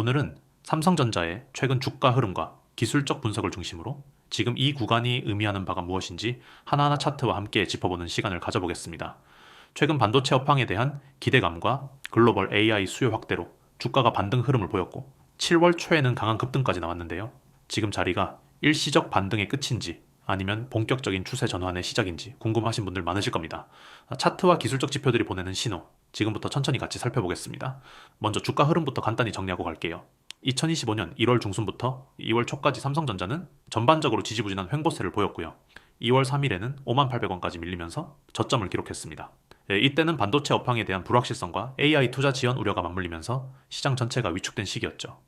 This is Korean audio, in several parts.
오늘은 삼성전자의 최근 주가 흐름과 기술적 분석을 중심으로 지금 이 구간이 의미하는 바가 무엇인지 하나하나 차트와 함께 짚어보는 시간을 가져보겠습니다. 최근 반도체 업황에 대한 기대감과 글로벌 AI 수요 확대로 주가가 반등 흐름을 보였고 7월 초에는 강한 급등까지 나왔는데요. 지금 자리가 일시적 반등의 끝인지 아니면 본격적인 추세 전환의 시작인지 궁금하신 분들 많으실 겁니다. 차트와 기술적 지표들이 보내는 신호, 지금부터 천천히 같이 살펴보겠습니다. 먼저 주가 흐름부터 간단히 정리하고 갈게요. 2025년 1월 중순부터 2월 초까지 삼성전자는 전반적으로 지지부진한 횡보세를 보였고요. 2월 3일에는 5800원까지 밀리면서 저점을 기록했습니다. 이때는 반도체 업황에 대한 불확실성과 AI 투자 지연 우려가 맞물리면서 시장 전체가 위축된 시기였죠.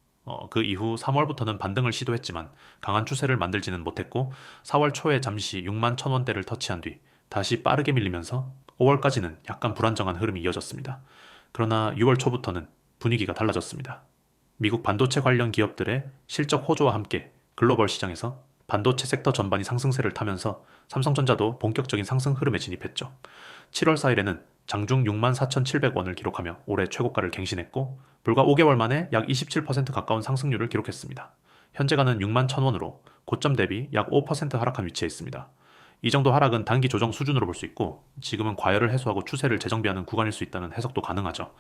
그 이후 3월부터는 반등을 시도했지만 강한 추세를 만들지는 못했고 4월 초에 잠시 6만 1000원대를 터치한 뒤 다시 빠르게 밀리면서 5월까지는 약간 불안정한 흐름이 이어졌습니다. 그러나 6월 초부터는 분위기가 달라졌습니다. 미국 반도체 관련 기업들의 실적 호조와 함께 글로벌 시장에서 반도체 섹터 전반이 상승세를 타면서 삼성전자도 본격적인 상승 흐름에 진입했죠. 7월 4일에는 장중 64,700원을 기록하며 올해 최고가를 갱신했고 불과 5개월 만에 약 27% 가까운 상승률을 기록했습니다. 현재가는 61,000원으로 고점 대비 약 5% 하락한 위치에 있습니다. 이 정도 하락은 단기 조정 수준으로 볼 수 있고 지금은 과열을 해소하고 추세를 재정비하는 구간일 수 있다는 해석도 가능하죠.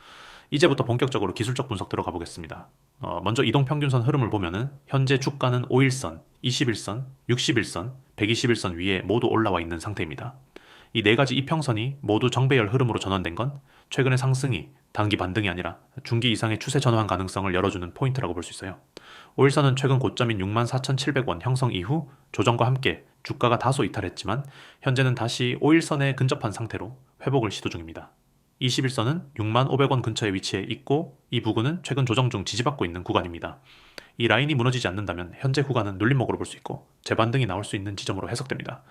이제부터 본격적으로 기술적 분석 들어가 보겠습니다. 먼저 이동평균선 흐름을 보면은 현재 주가는 5일선, 21선, 61선, 121선 위에 모두 올라와 있는 상태입니다. 이 네 가지 이평선이 모두 정배열 흐름으로 전환된 건 최근의 상승이 단기 반등이 아니라 중기 이상의 추세 전환 가능성을 열어주는 포인트라고 볼 수 있어요. 5일선은 최근 고점인 64,700원 형성 이후 조정과 함께 주가가 다소 이탈했지만 현재는 다시 5일선에 근접한 상태로 회복을 시도 중입니다. 21선은 65,000원 근처에 위치해 있고 이 부근은 최근 조정 중 지지받고 있는 구간입니다. 이 라인이 무너지지 않는다면 현재 구간은 눌림목으로 볼 수 있고 재반등이 나올 수 있는 지점으로 해석됩니다.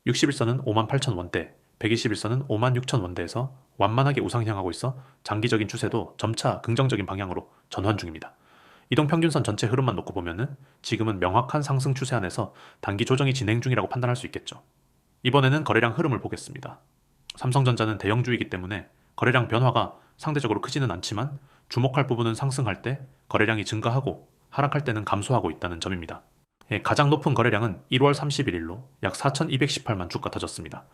61선은 58,000원대, 121선은 56,000원대에서 완만하게 우상향하고 있어 장기적인 추세도 점차 긍정적인 방향으로 전환 중입니다. 이동평균선 전체 흐름만 놓고 보면은 지금은 명확한 상승 추세 안에서 단기 조정이 진행 중이라고 판단할 수 있겠죠. 이번에는 거래량 흐름을 보겠습니다. 삼성전자는 대형주이기 때문에 거래량 변화가 상대적으로 크지는 않지만 주목할 부분은 상승할 때 거래량이 증가하고 하락할 때는 감소하고 있다는 점입니다. 가장 높은 거래량은 1월 31일로 약 4,218만 주가 터졌습니다.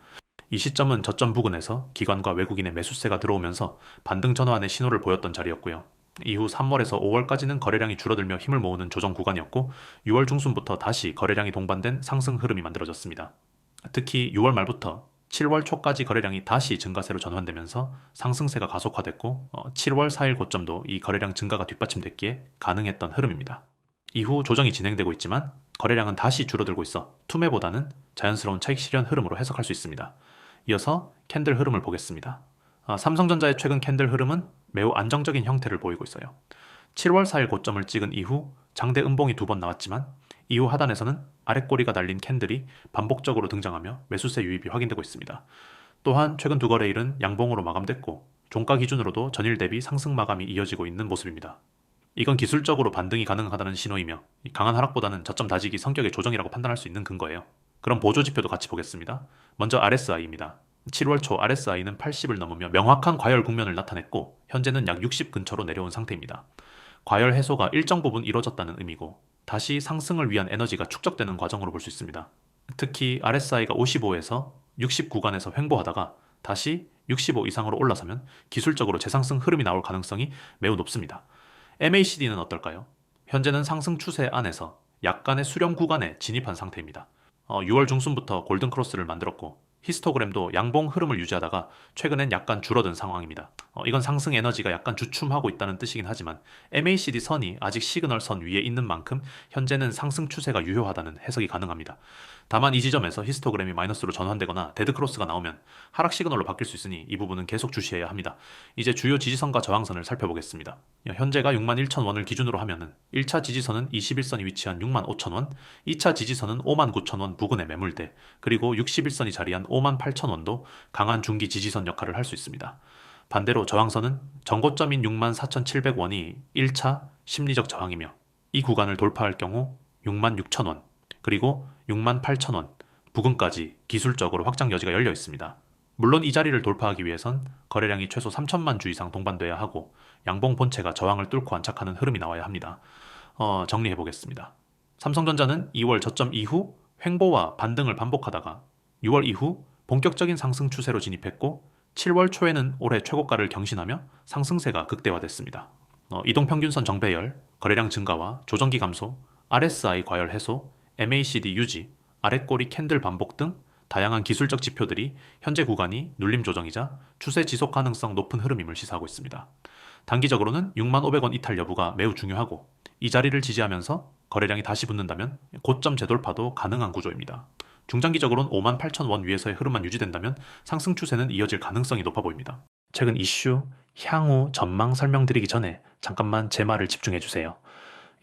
이 시점은 저점 부근에서 기관과 외국인의 매수세가 들어오면서 반등 전환의 신호를 보였던 자리였고요. 이후 3월에서 5월까지는 거래량이 줄어들며 힘을 모으는 조정 구간이었고 6월 중순부터 다시 거래량이 동반된 상승 흐름이 만들어졌습니다. 특히 6월 말부터 7월 초까지 거래량이 다시 증가세로 전환되면서 상승세가 가속화됐고 7월 4일 고점도 이 거래량 증가가 뒷받침됐기에 가능했던 흐름입니다. 이후 조정이 진행되고 있지만 거래량은 다시 줄어들고 있어 투매보다는 자연스러운 차익 실현 흐름으로 해석할 수 있습니다. 이어서 캔들 흐름을 보겠습니다. 삼성전자의 최근 캔들 흐름은 매우 안정적인 형태를 보이고 있어요. 7월 4일 고점을 찍은 이후 장대 음봉이 2번 나왔지만 이후 하단에서는 아랫꼬리가 달린 캔들이 반복적으로 등장하며 매수세 유입이 확인되고 있습니다. 또한 최근 두 거래일은 양봉으로 마감됐고 종가 기준으로도 전일 대비 상승 마감이 이어지고 있는 모습입니다. 이건 기술적으로 반등이 가능하다는 신호이며 강한 하락보다는 저점 다지기 성격의 조정이라고 판단할 수 있는 근거예요. 그럼 보조 지표도 같이 보겠습니다. 먼저 RSI입니다. 7월 초 RSI는 80을 넘으며 명확한 과열 국면을 나타냈고 현재는 약 60 근처로 내려온 상태입니다. 과열 해소가 일정 부분 이뤄졌다는 의미고 다시 상승을 위한 에너지가 축적되는 과정으로 볼 수 있습니다. 특히 RSI가 55에서 60 구간에서 횡보하다가 다시 65 이상으로 올라서면 기술적으로 재상승 흐름이 나올 가능성이 매우 높습니다. MACD는 어떨까요? 현재는 상승 추세 안에서 약간의 수렴 구간에 진입한 상태입니다. 6월 중순부터 골든크로스를 만들었고 히스토그램도 양봉 흐름을 유지하다가 최근엔 약간 줄어든 상황입니다. 이건 상승 에너지가 약간 주춤하고 있다는 뜻이긴 하지만 MACD 선이 아직 시그널 선 위에 있는 만큼 현재는 상승 추세가 유효하다는 해석이 가능합니다. 다만 이 지점에서 히스토그램이 마이너스로 전환되거나 데드크로스가 나오면 하락 시그널로 바뀔 수 있으니 이 부분은 계속 주시해야 합니다. 이제 주요 지지선과 저항선을 살펴보겠습니다. 현재가 61,000원을 기준으로 하면은 1차 지지선은 21선이 위치한 65,000원, 2차 지지선은 59,000원 부근의 매물대, 그리고 61선이 자리한 58,000원도 강한 중기 지지선 역할을 할 수 있습니다. 반대로 저항선은 전고점인 64,700원이 1차 심리적 저항이며 이 구간을 돌파할 경우 66,000원, 그리고 68,000원 부근까지 기술적으로 확장 여지가 열려 있습니다. 물론 이 자리를 돌파하기 위해선 거래량이 최소 3천만 주 이상 동반돼야 하고 양봉 본체가 저항을 뚫고 안착하는 흐름이 나와야 합니다. 정리해 보겠습니다. 삼성전자는 2월 저점 이후 횡보와 반등을 반복하다가 6월 이후 본격적인 상승 추세로 진입했고 7월 초에는 올해 최고가를 경신하며 상승세가 극대화됐습니다. 이동평균선 정배열, 거래량 증가와 조정기 감소, RSI 과열 해소, MACD 유지, 아랫꼬리 캔들 반복 등 다양한 기술적 지표들이 현재 구간이 눌림 조정이자 추세 지속 가능성 높은 흐름임을 시사하고 있습니다. 단기적으로는 65,000원 이탈 여부가 매우 중요하고 이 자리를 지지하면서 거래량이 다시 붙는다면 고점 재돌파도 가능한 구조입니다. 중장기적으로는 58,000원 위에서의 흐름만 유지된다면 상승 추세는 이어질 가능성이 높아 보입니다. 최근 이슈, 향후 전망 설명드리기 전에 잠깐만 제 말을 집중해 주세요.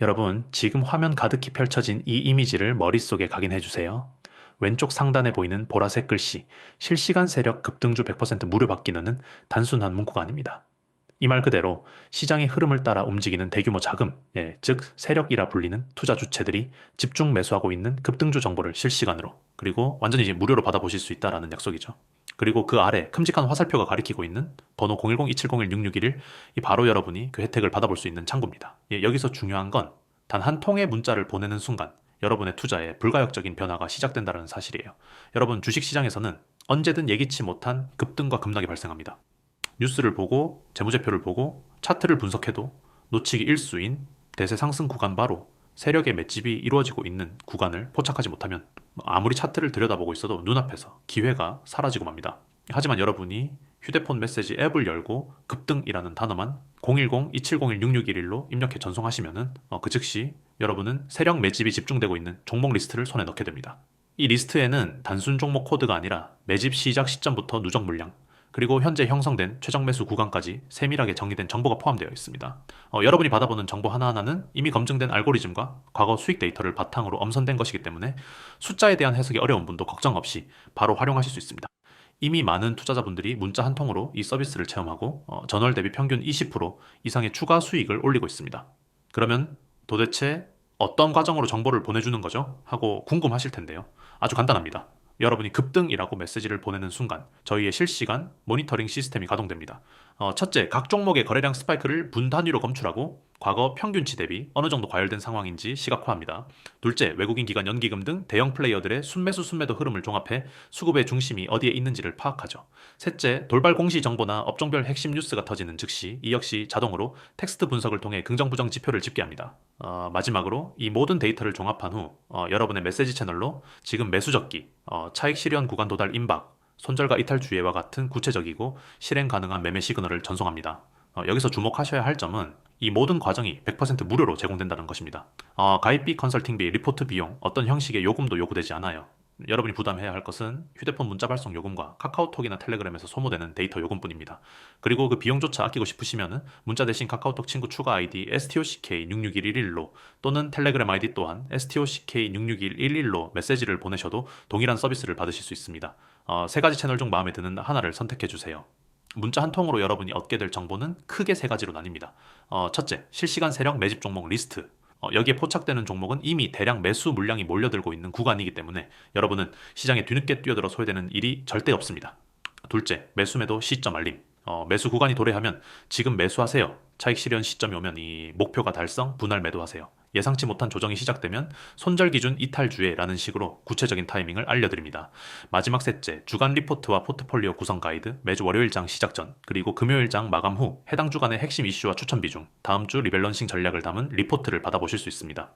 여러분, 지금 화면 가득히 펼쳐진 이 이미지를 머릿속에 각인해 주세요. 왼쪽 상단에 보이는 보라색 글씨, 실시간 세력 급등주 100% 무료 받기는 단순한 문구가 아닙니다. 이 말 그대로 시장의 흐름을 따라 움직이는 대규모 자금, 즉 세력이라 불리는 투자 주체들이 집중 매수하고 있는 급등주 정보를 실시간으로, 그리고 완전히 이제 무료로 받아보실 수 있다라는 약속이죠. 그리고 그 아래 큼직한 화살표가 가리키고 있는 번호 010-2701-6611, 이 바로 여러분이 그 혜택을 받아볼 수 있는 창구입니다. 여기서 중요한 건 단 한 통의 문자를 보내는 순간 여러분의 투자에 불가역적인 변화가 시작된다는 사실이에요. 여러분, 주식시장에서는 언제든 예기치 못한 급등과 급락이 발생합니다. 뉴스를 보고 재무제표를 보고 차트를 분석해도 놓치기 일수인 대세 상승 구간, 바로 세력의 맷집이 이루어지고 있는 구간을 포착하지 못하면 아무리 차트를 들여다보고 있어도 눈앞에서 기회가 사라지고 맙니다. 하지만 여러분이 휴대폰 메시지 앱을 열고 급등이라는 단어만 010-2701-6611로 입력해 전송하시면은 그 즉시 여러분은 세력 매집이 집중되고 있는 종목 리스트를 손에 넣게 됩니다. 이 리스트에는 단순 종목 코드가 아니라 매집 시작 시점부터 누적 물량, 그리고 현재 형성된 최적 매수 구간까지 세밀하게 정리된 정보가 포함되어 있습니다. 여러분이 받아보는 정보 하나하나는 이미 검증된 알고리즘과 과거 수익 데이터를 바탕으로 엄선된 것이기 때문에 숫자에 대한 해석이 어려운 분도 걱정 없이 바로 활용하실 수 있습니다. 이미 많은 투자자분들이 문자 한 통으로 이 서비스를 체험하고 전월 대비 평균 20% 이상의 추가 수익을 올리고 있습니다. 그러면 도대체 어떤 과정으로 정보를 보내주는 거죠? 하고 궁금하실 텐데요. 아주 간단합니다. 여러분이 급등이라고 메시지를 보내는 순간 저희의 실시간 모니터링 시스템이 가동됩니다. 첫째, 각 종목의 거래량 스파이크를 분 단위로 검출하고 과거 평균치 대비 어느 정도 과열된 상황인지 시각화합니다. 둘째, 외국인 기관 연기금 등 대형 플레이어들의 순매수 순매도 흐름을 종합해 수급의 중심이 어디에 있는지를 파악하죠. 셋째, 돌발 공시 정보나 업종별 핵심 뉴스가 터지는 즉시 이 역시 자동으로 텍스트 분석을 통해 긍정 부정 지표를 집계합니다. 마지막으로 이 모든 데이터를 종합한 후 여러분의 메시지 채널로 지금 매수 적기, 차익 실현 구간 도달 임박, 손절과 이탈 주의와 같은 구체적이고 실행 가능한 매매 시그널을 전송합니다. 여기서 주목하셔야 할 점은 이 모든 과정이 100% 무료로 제공된다는 것입니다. 가입비, 컨설팅비, 리포트 비용, 어떤 형식의 요금도 요구되지 않아요. 여러분이 부담해야 할 것은 휴대폰 문자 발송 요금과 카카오톡이나 텔레그램에서 소모되는 데이터 요금뿐입니다. 그리고 그 비용조차 아끼고 싶으시면 문자 대신 카카오톡 친구 추가 아이디 STOCK661111로 또는 텔레그램 아이디 또한 STOCK661111로 메시지를 보내셔도 동일한 서비스를 받으실 수 있습니다. 세 가지 채널 중 마음에 드는 하나를 선택해 주세요. 문자 한 통으로 여러분이 얻게 될 정보는 크게 세 가지로 나뉩니다. 첫째, 실시간 세력 매집 종목 리스트. 여기에 포착되는 종목은 이미 대량 매수 물량이 몰려들고 있는 구간이기 때문에 여러분은 시장에 뒤늦게 뛰어들어 소외되는 일이 절대 없습니다. 둘째, 매수 매도 시점 알림. 매수 구간이 도래하면 지금 매수하세요. 차익 실현 시점이 오면 이 목표가 달성, 분할 매도하세요. 예상치 못한 조정이 시작되면 손절 기준 이탈 주의라는 식으로 구체적인 타이밍을 알려드립니다. 마지막 셋째, 주간 리포트와 포트폴리오 구성 가이드, 매주 월요일장 시작 전, 그리고 금요일장 마감 후 해당 주간의 핵심 이슈와 추천 비중, 다음 주 리밸런싱 전략을 담은 리포트를 받아보실 수 있습니다.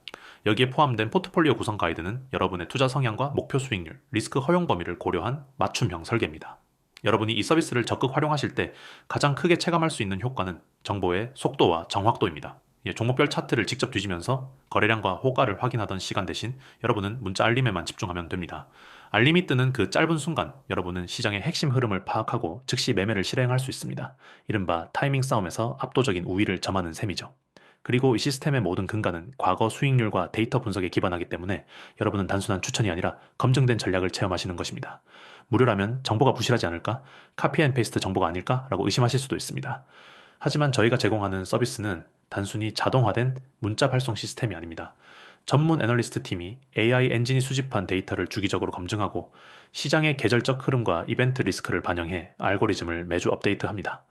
여기에 포함된 포트폴리오 구성 가이드는 여러분의 투자 성향과 목표 수익률, 리스크 허용 범위를 고려한 맞춤형 설계입니다. 여러분이 이 서비스를 적극 활용하실 때 가장 크게 체감할 수 있는 효과는 정보의 속도와 정확도입니다. 종목별 차트를 직접 뒤지면서 거래량과 호가를 확인하던 시간 대신 여러분은 문자 알림에만 집중하면 됩니다. 알림이 뜨는 그 짧은 순간 여러분은 시장의 핵심 흐름을 파악하고 즉시 매매를 실행할 수 있습니다. 이른바 타이밍 싸움에서 압도적인 우위를 점하는 셈이죠. 그리고 이 시스템의 모든 근간은 과거 수익률과 데이터 분석에 기반하기 때문에 여러분은 단순한 추천이 아니라 검증된 전략을 체험하시는 것입니다. 무료라면 정보가 부실하지 않을까? 카피 앤 페이스트 정보가 아닐까? 라고 의심하실 수도 있습니다. 하지만 저희가 제공하는 서비스는 단순히 자동화된 문자 발송 시스템이 아닙니다. 전문 애널리스트 팀이 AI 엔진이 수집한 데이터를 주기적으로 검증하고 시장의 계절적 흐름과 이벤트 리스크를 반영해 알고리즘을 매주 업데이트합니다.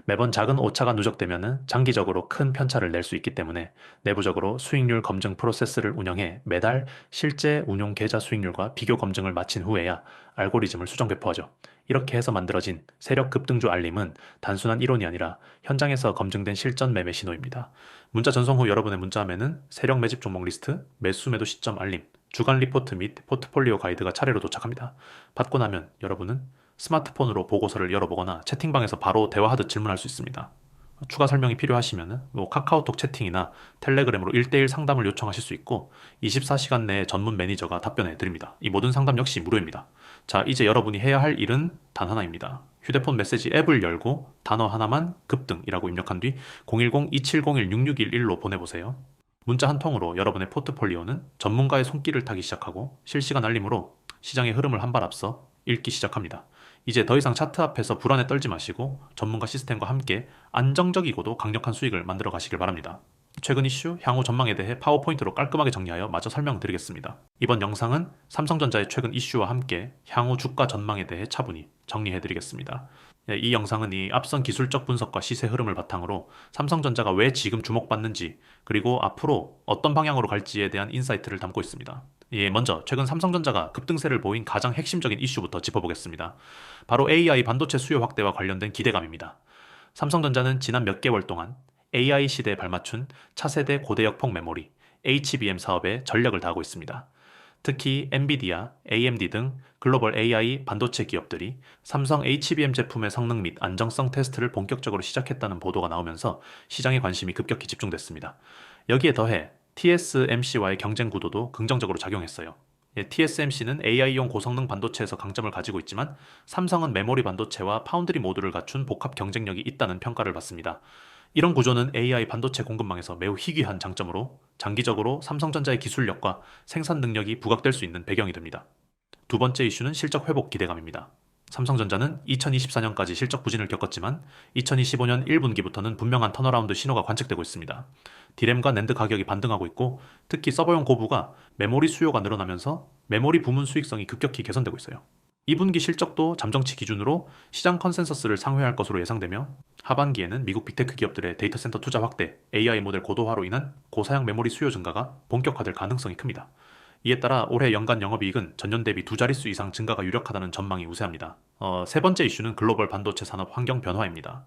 매번 작은 오차가 누적되면 장기적으로 큰 편차를 낼 수 있기 때문에 내부적으로 수익률 검증 프로세스를 운영해 매달 실제 운용 계좌 수익률과 비교 검증을 마친 후에야 알고리즘을 수정 배포하죠. 이렇게 해서 만들어진 세력 급등주 알림은 단순한 이론이 아니라 현장에서 검증된 실전 매매 신호입니다. 문자 전송 후 여러분의 문자함에는 세력 매집 종목 리스트, 매수 매도 시점 알림, 주간 리포트 및 포트폴리오 가이드가 차례로 도착합니다. 받고 나면 여러분은 스마트폰으로 보고서를 열어보거나 채팅방에서 바로 대화하듯 질문할 수 있습니다. 추가 설명이 필요하시면 카카오톡 채팅이나 텔레그램으로 1대1 상담을 요청하실 수 있고 24시간 내에 전문 매니저가 답변해 드립니다. 이 모든 상담 역시 무료입니다. 자, 이제 여러분이 해야 할 일은 단 하나입니다. 휴대폰 메시지 앱을 열고 단어 하나만 급등이라고 입력한 뒤 010-2701-6611로 보내보세요. 문자 한 통으로 여러분의 포트폴리오는 전문가의 손길을 타기 시작하고 실시간 알림으로 시장의 흐름을 한 발 앞서 읽기 시작합니다. 이제 더 이상 차트 앞에서 불안에 떨지 마시고 전문가 시스템과 함께 안정적이고도 강력한 수익을 만들어 가시길 바랍니다. 최근 이슈, 향후 전망에 대해 파워포인트로 깔끔하게 정리하여 마저 설명드리겠습니다. 이번 영상은 삼성전자의 최근 이슈와 함께 향후 주가 전망에 대해 차분히 정리해드리겠습니다. 이 영상은 이 앞선 기술적 분석과 시세 흐름을 바탕으로 삼성전자가 왜 지금 주목받는지 그리고 앞으로 어떤 방향으로 갈지에 대한 인사이트를 담고 있습니다. 먼저 최근 삼성전자가 급등세를 보인 가장 핵심적인 이슈부터 짚어보겠습니다. 바로 AI 반도체 수요 확대와 관련된 기대감입니다. 삼성전자는 지난 몇 개월 동안 AI 시대에 발맞춘 차세대 고대역폭 메모리 HBM 사업에 전력을 다하고 있습니다. 특히 엔비디아, AMD 등 글로벌 AI 반도체 기업들이 삼성 HBM 제품의 성능 및 안정성 테스트를 본격적으로 시작했다는 보도가 나오면서 시장의 관심이 급격히 집중됐습니다. 여기에 더해 TSMC와의 경쟁 구도도 긍정적으로 작용했어요. TSMC는 AI용 고성능 반도체에서 강점을 가지고 있지만 삼성은 메모리 반도체와 파운드리 모듈을 갖춘 복합 경쟁력이 있다는 평가를 받습니다. 이런 구조는 AI 반도체 공급망에서 매우 희귀한 장점으로 장기적으로 삼성전자의 기술력과 생산 능력이 부각될 수 있는 배경이 됩니다. 두 번째 이슈는 실적 회복 기대감입니다. 삼성전자는 2024년까지 실적 부진을 겪었지만 2025년 1분기부터는 분명한 턴어라운드 신호가 관측되고 있습니다. 디램과 낸드 가격이 반등하고 있고 특히 서버용 고부가 메모리 수요가 늘어나면서 메모리 부문 수익성이 급격히 개선되고 있어요. 2분기 실적도 잠정치 기준으로 시장 컨센서스를 상회할 것으로 예상되며 하반기에는 미국 빅테크 기업들의 데이터 센터 투자 확대, AI 모델 고도화로 인한 고사양 메모리 수요 증가가 본격화될 가능성이 큽니다. 이에 따라 올해 연간 영업이익은 전년 대비 두 자릿수 이상 증가가 유력하다는 전망이 우세합니다. 세 번째 이슈는 글로벌 반도체 산업 환경 변화입니다.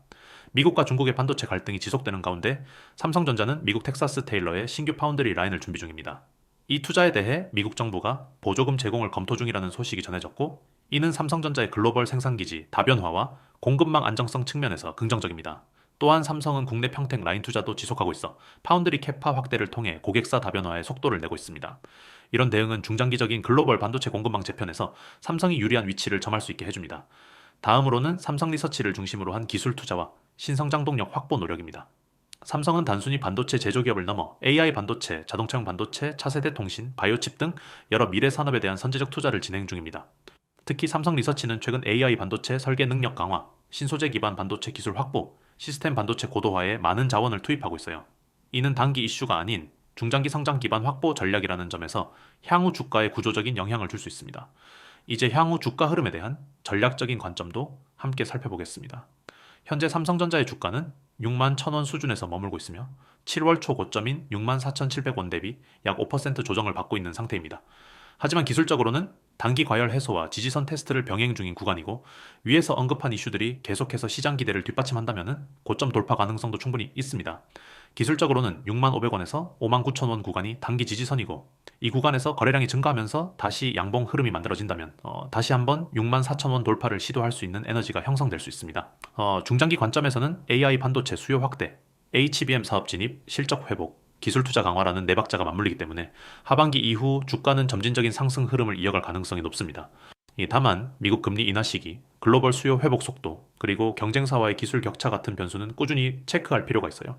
미국과 중국의 반도체 갈등이 지속되는 가운데 삼성전자는 미국 텍사스 테일러의 신규 파운드리 라인을 준비 중입니다. 이 투자에 대해 미국 정부가 보조금 제공을 검토 중이라는 소식이 전해졌고 이는 삼성전자의 글로벌 생산기지 다변화와 공급망 안정성 측면에서 긍정적입니다. 또한 삼성은 국내 평택 라인 투자도 지속하고 있어 파운드리 캐파 확대를 통해 고객사 다변화에 속도를 내고 있습니다. 이런 대응은 중장기적인 글로벌 반도체 공급망 재편에서 삼성이 유리한 위치를 점할 수 있게 해줍니다. 다음으로는 삼성 리서치를 중심으로 한 기술 투자와 신성장동력 확보 노력입니다. 삼성은 단순히 반도체 제조기업을 넘어 AI 반도체, 자동차용 반도체, 차세대 통신, 바이오칩 등 여러 미래 산업에 대한 선제적 투자를 진행 중입니다. 특히 삼성 리서치는 최근 AI 반도체 설계 능력 강화, 신소재 기반 반도체 기술 확보, 시스템 반도체 고도화에 많은 자원을 투입하고 있어요. 이는 단기 이슈가 아닌 중장기 성장 기반 확보 전략이라는 점에서 향후 주가에 구조적인 영향을 줄 수 있습니다. 이제 향후 주가 흐름에 대한 전략적인 관점도 함께 살펴보겠습니다. 현재 삼성전자의 주가는 6만 1,000원 수준에서 머물고 있으며 7월 초 고점인 6만 4,700원 대비 약 5% 조정을 받고 있는 상태입니다. 하지만 기술적으로는 단기 과열 해소와 지지선 테스트를 병행 중인 구간이고 위에서 언급한 이슈들이 계속해서 시장 기대를 뒷받침한다면 고점 돌파 가능성도 충분히 있습니다. 기술적으로는 6만 500원에서 5만 9천원 구간이 단기 지지선이고 이 구간에서 거래량이 증가하면서 다시 양봉 흐름이 만들어진다면 다시 한번 6만 4천원 돌파를 시도할 수 있는 에너지가 형성될 수 있습니다. 중장기 관점에서는 AI 반도체 수요 확대, HBM 사업 진입, 실적 회복, 기술 투자 강화라는 네 박자가 맞물리기 때문에 하반기 이후 주가는 점진적인 상승 흐름을 이어갈 가능성이 높습니다. 다만 미국 금리 인하 시기, 글로벌 수요 회복 속도, 그리고 경쟁사와의 기술 격차 같은 변수는 꾸준히 체크할 필요가 있어요.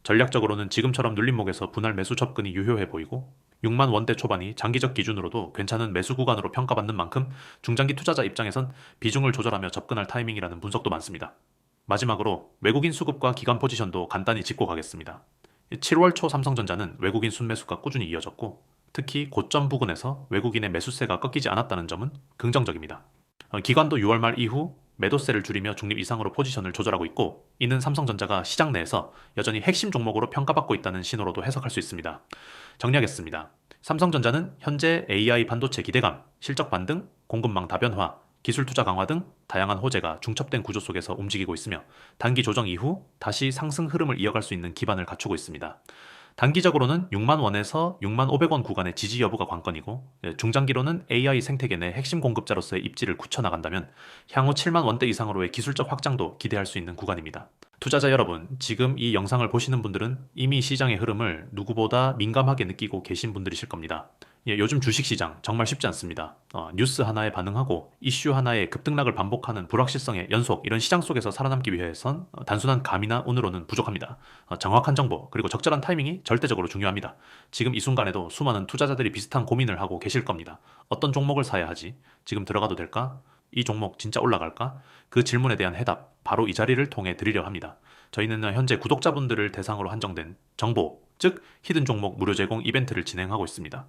전략적으로는 지금처럼 눌림목에서 분할 매수 접근이 유효해 보이고 6만 원대 초반이 장기적 기준으로도 괜찮은 매수 구간으로 평가받는 만큼 중장기 투자자 입장에선 비중을 조절하며 접근할 타이밍이라는 분석도 많습니다. 마지막으로 외국인 수급과 기관 포지션도 간단히 짚고 가겠습니다. 7월 초 삼성전자는 외국인 순매수가 꾸준히 이어졌고 특히 고점 부근에서 외국인의 매수세가 꺾이지 않았다는 점은 긍정적입니다. 기관도 6월 말 이후 매도세를 줄이며 중립 이상으로 포지션을 조절하고 있고, 이는 삼성전자가 시장 내에서 여전히 핵심 종목으로 평가받고 있다는 신호로도 해석할 수 있습니다. 정리하겠습니다. 삼성전자는 현재 AI 반도체 기대감, 실적 반등, 공급망 다변화, 기술 투자 강화 등 다양한 호재가 중첩된 구조 속에서 움직이고 있으며, 단기 조정 이후 다시 상승 흐름을 이어갈 수 있는 기반을 갖추고 있습니다. 단기적으로는 6만 원에서 6만 500원 구간의 지지 여부가 관건이고, 중장기로는 AI 생태계 내 핵심 공급자로서의 입지를 굳혀나간다면 향후 7만 원대 이상으로의 기술적 확장도 기대할 수 있는 구간입니다. 투자자 여러분, 지금 이 영상을 보시는 분들은 이미 시장의 흐름을 누구보다 민감하게 느끼고 계신 분들이실 겁니다. 요즘 주식시장 정말 쉽지 않습니다. 뉴스 하나에 반응하고 이슈 하나에 급등락을 반복하는 불확실성의 연속, 이런 시장 속에서 살아남기 위해선 단순한 감이나 운으로는 부족합니다. 정확한 정보 그리고 적절한 타이밍이 절대적으로 중요합니다. 지금 이 순간에도 수많은 투자자들이 비슷한 고민을 하고 계실 겁니다. 어떤 종목을 사야 하지? 지금 들어가도 될까? 이 종목 진짜 올라갈까? 그 질문에 대한 해답 바로 이 자리를 통해 드리려 합니다. 저희는 현재 구독자분들을 대상으로 한정된 정보, 즉 히든 종목 무료 제공 이벤트를 진행하고 있습니다.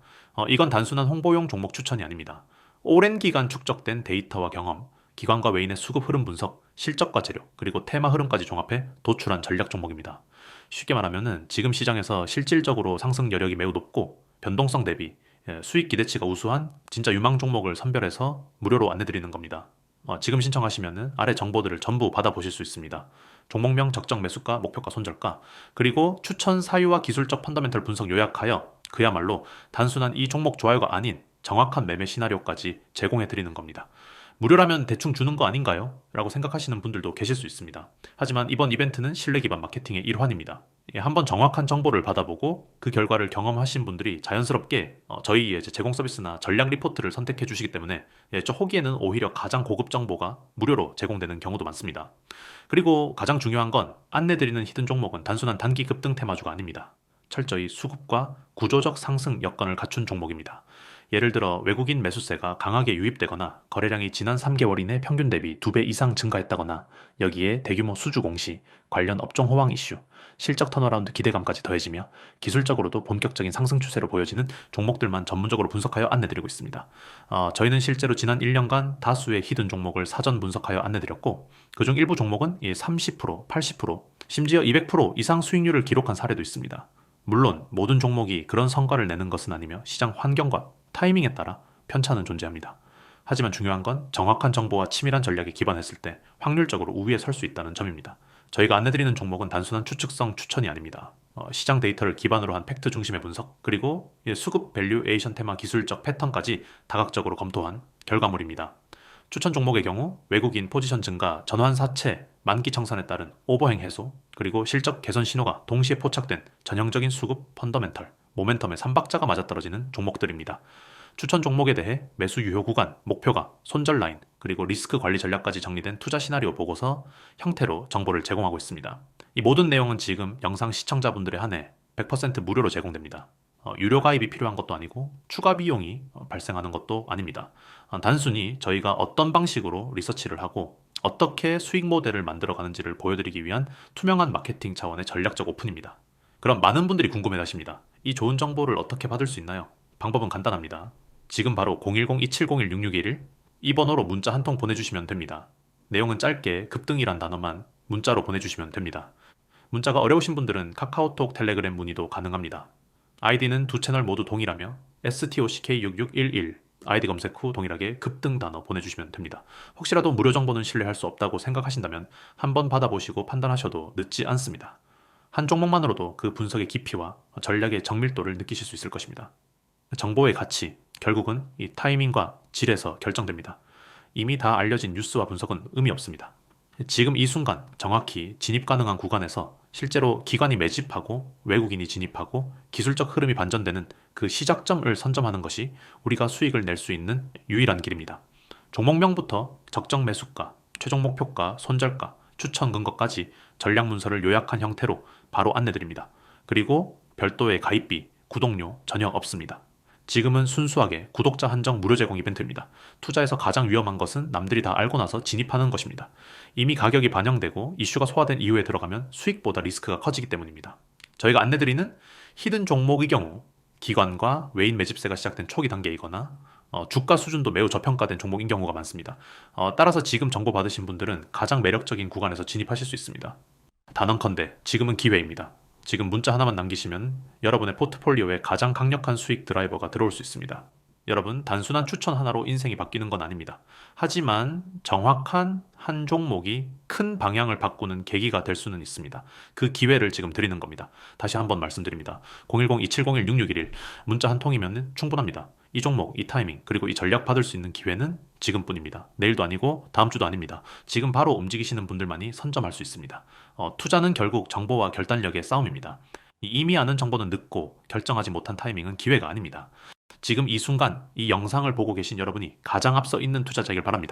이건 단순한 홍보용 종목 추천이 아닙니다. 오랜 기간 축적된 데이터와 경험, 기관과 외인의 수급 흐름 분석, 실적과 재료, 그리고 테마 흐름까지 종합해 도출한 전략 종목입니다. 쉽게 말하면 지금 시장에서 실질적으로 상승 여력이 매우 높고 변동성 대비 수익 기대치가 우수한 진짜 유망 종목을 선별해서 무료로 안내드리는 겁니다. 지금 신청하시면 아래 정보들을 전부 받아보실 수 있습니다. 종목명, 적정 매수가, 목표가, 손절가, 그리고 추천 사유와 기술적 펀더멘털 분석 요약하여 그야말로 단순한 이 종목 좋아요가 아닌 정확한 매매 시나리오까지 제공해드리는 겁니다. 무료라면 대충 주는 거 아닌가요? 라고 생각하시는 분들도 계실 수 있습니다. 하지만 이번 이벤트는 신뢰 기반 마케팅의 일환입니다. 한번 정확한 정보를 받아보고 그 결과를 경험하신 분들이 자연스럽게 저희의 제공 서비스나 전략 리포트를 선택해 주시기 때문에 초기에는 오히려 가장 고급 정보가 무료로 제공되는 경우도 많습니다. 그리고 가장 중요한 건 안내드리는 히든 종목은 단순한 단기 급등 테마주가 아닙니다. 철저히 수급과 구조적 상승 여건을 갖춘 종목입니다. 예를 들어 외국인 매수세가 강하게 유입되거나 거래량이 지난 3개월 이내 평균 대비 2배 이상 증가했다거나, 여기에 대규모 수주 공시, 관련 업종 호황 이슈, 실적 턴어라운드 기대감까지 더해지며 기술적으로도 본격적인 상승 추세로 보여지는 종목들만 전문적으로 분석하여 안내드리고 있습니다. 저희는 실제로 지난 1년간 다수의 히든 종목을 사전 분석하여 안내드렸고, 그중 일부 종목은 30%, 80%, 심지어 200% 이상 수익률을 기록한 사례도 있습니다. 물론 모든 종목이 그런 성과를 내는 것은 아니며 시장 환경과 타이밍에 따라 편차는 존재합니다. 하지만 중요한 건 정확한 정보와 치밀한 전략에 기반했을 때 확률적으로 우위에 설 수 있다는 점입니다. 저희가 안내드리는 종목은 단순한 추측성 추천이 아닙니다. 시장 데이터를 기반으로 한 팩트 중심의 분석, 그리고 수급 밸류에이션 테마 기술적 패턴까지 다각적으로 검토한 결과물입니다. 추천 종목의 경우 외국인 포지션 증가, 전환 사채, 만기 청산에 따른 오버행 해소, 그리고 실적 개선 신호가 동시에 포착된 전형적인 수급 펀더멘털, 모멘텀의 3박자가 맞아떨어지는 종목들입니다. 추천 종목에 대해 매수 유효 구간, 목표가, 손절 라인, 그리고 리스크 관리 전략까지 정리된 투자 시나리오 보고서 형태로 정보를 제공하고 있습니다. 이 모든 내용은 지금 영상 시청자분들에 한해 100% 무료로 제공됩니다. 유료 가입이 필요한 것도 아니고 추가 비용이 발생하는 것도 아닙니다. 단순히 저희가 어떤 방식으로 리서치를 하고 어떻게 수익 모델을 만들어가는지를 보여드리기 위한 투명한 마케팅 차원의 전략적 오픈입니다. 그럼 많은 분들이 궁금해 하십니다. 이 좋은 정보를 어떻게 받을 수 있나요? 방법은 간단합니다. 지금 바로 010-2701-6611 이 번호로 문자 한 통 보내주시면 됩니다. 내용은 짧게 급등이란 단어만 문자로 보내주시면 됩니다. 문자가 어려우신 분들은 카카오톡, 텔레그램 문의도 가능합니다. 아이디는 두 채널 모두 동일하며 STOCK6611 아이디 검색 후 동일하게 급등 단어 보내주시면 됩니다. 혹시라도 무료 정보는 신뢰할 수 없다고 생각하신다면 한번 받아보시고 판단하셔도 늦지 않습니다. 한 종목만으로도 그 분석의 깊이와 전략의 정밀도를 느끼실 수 있을 것입니다. 정보의 가치, 결국은 이 타이밍과 질에서 결정됩니다. 이미 다 알려진 뉴스와 분석은 의미 없습니다. 지금 이 순간 정확히 진입 가능한 구간에서 실제로 기관이 매집하고 외국인이 진입하고 기술적 흐름이 반전되는 그 시작점을 선점하는 것이 우리가 수익을 낼 수 있는 유일한 길입니다. 종목명부터 적정 매수가, 최종 목표가, 손절가, 추천 근거까지 전략 문서를 요약한 형태로 바로 안내드립니다. 그리고 별도의 가입비, 구독료 전혀 없습니다. 지금은 순수하게 구독자 한정 무료 제공 이벤트입니다. 투자에서 가장 위험한 것은 남들이 다 알고 나서 진입하는 것입니다. 이미 가격이 반영되고 이슈가 소화된 이후에 들어가면 수익보다 리스크가 커지기 때문입니다. 저희가 안내드리는 히든 종목의 경우 기관과 외인 매집세가 시작된 초기 단계이거나 주가 수준도 매우 저평가된 종목인 경우가 많습니다. 따라서 지금 정보 받으신 분들은 가장 매력적인 구간에서 진입하실 수 있습니다. 단언컨대 지금은 기회입니다. 지금 문자 하나만 남기시면 여러분의 포트폴리오에 가장 강력한 수익 드라이버가 들어올 수 있습니다. 여러분, 단순한 추천 하나로 인생이 바뀌는 건 아닙니다. 하지만 정확한 한 종목이 큰 방향을 바꾸는 계기가 될 수는 있습니다. 그 기회를 지금 드리는 겁니다. 다시 한번 말씀드립니다. 010-2701-6611 문자 한 통이면 충분합니다. 이 종목, 이 타이밍, 그리고 이 전략 받을 수 있는 기회는 지금뿐입니다. 내일도 아니고 다음 주도 아닙니다. 지금 바로 움직이시는 분들만이 선점할 수 있습니다. 투자는 결국 정보와 결단력의 싸움입니다. 이미 아는 정보는 늦고 결정하지 못한 타이밍은 기회가 아닙니다. 지금 이 순간 이 영상을 보고 계신 여러분이 가장 앞서 있는 투자자이길 바랍니다.